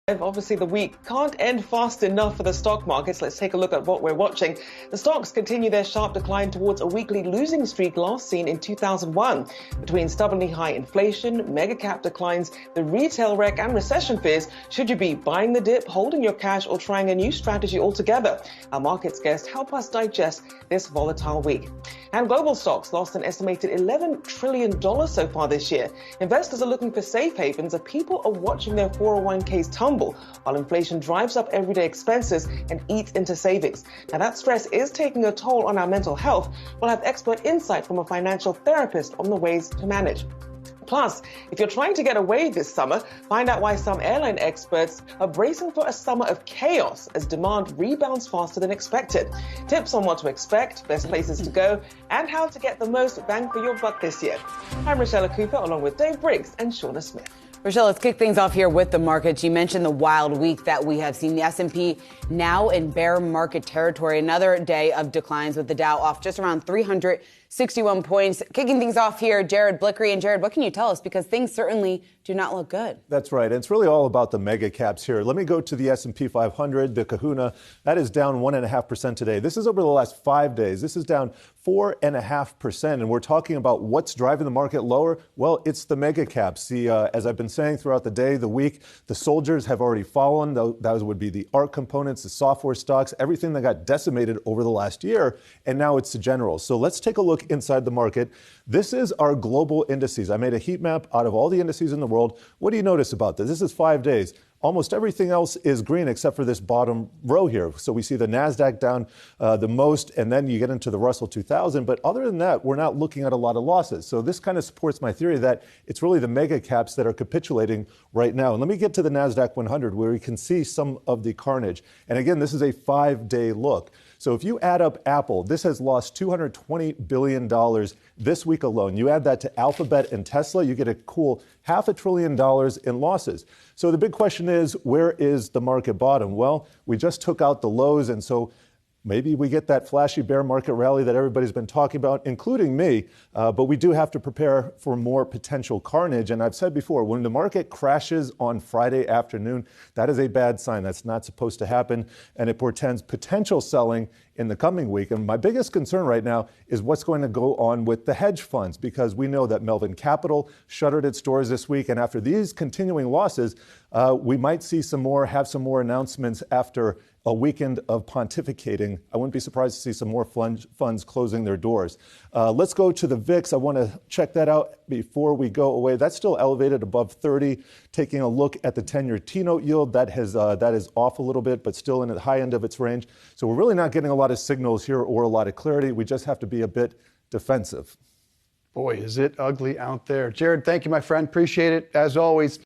Obviously, the week can't end fast enough for the stock markets. Let's take a look at what we're watching. The stocks continue their sharp decline towards a weekly losing streak last seen in 2001. Between stubbornly high inflation, mega cap declines, the retail wreck and recession fears, should you be buying the dip, holding your cash or trying a new strategy altogether? Our markets guests help us digest this volatile week. And global stocks lost an estimated $11 trillion so far this year. Investors are looking for safe havens as people are watching their 401ks tumble while inflation drives up everyday expenses and eats into savings. Now that stress is taking a toll on our mental health. We'll have expert insight from a financial therapist on the ways to manage. Plus, if you're trying to get away this summer, find out why some airline experts are bracing for a summer of chaos as demand rebounds faster than expected. Tips on what to expect, best places to go, and how to get the most bang for your buck this year. I'm Rochelle Cooper along with Dave Briggs and Shauna Smith. Rochelle, let's kick things off here with the markets. You mentioned the wild week that we have seen. The S&P now in bear market territory. Another day of declines with the Dow off just around 361 points. Kicking things off here, Jared Blikre. And Jared, what can you tell us? Because things certainly do not look good. That's right. And it's really all about the mega caps here. Let me go to the S&P 500, the kahuna. That is down 1.5% today. This is over the last 5 days. This is down 4.5%. And we're talking about what's driving the market lower. Well, it's the mega caps. As I've been saying throughout the day, the week, the soldiers have already fallen. Those would be the ARC components, the software stocks, everything that got decimated over the last year. And now it's the generals. So let's take a look inside the market. This is our global indices. I made a heat map out of all the indices in the world. What do you notice about this? This is 5 days. Almost everything else is green except for this bottom row here. So we see the Nasdaq down the most, and then you get into the Russell 2000. But other than that, we're not looking at a lot of losses. So this kind of supports my theory that it's really the mega caps that are capitulating right now. And let me get to the Nasdaq 100 where we can see some of the carnage. And again, this is a 5-day look. So if you add up Apple, this has lost $220 billion this week alone. You add that to Alphabet and Tesla, you get a cool $500 billion in losses. So the big question is, where is the market bottom? Well, we just took out the lows, and so maybe we get that flashy bear market rally that everybody's been talking about, including me, but we do have to prepare for more potential carnage. And I've said before, when the market crashes on Friday afternoon, that is a bad sign. That's not supposed to happen, and it portends potential selling in the coming week. And my biggest concern right now is what's going to go on with the hedge funds, because we know that Melvin Capital shuttered its doors this week. And after these continuing losses, we might see have some more announcements after a weekend of pontificating. I wouldn't be surprised to see some more funds closing their doors. Let's go to the VIX. I want to check that out before we go away. That's still elevated above 30. Taking a look at the 10-year T-note yield, that is off a little bit, but still in the high end of its range. So we're really not getting a lot of signals here or a lot of clarity. We just have to be a bit defensive. Boy, is it ugly out there. Jared, thank you, my friend. Appreciate it, as always.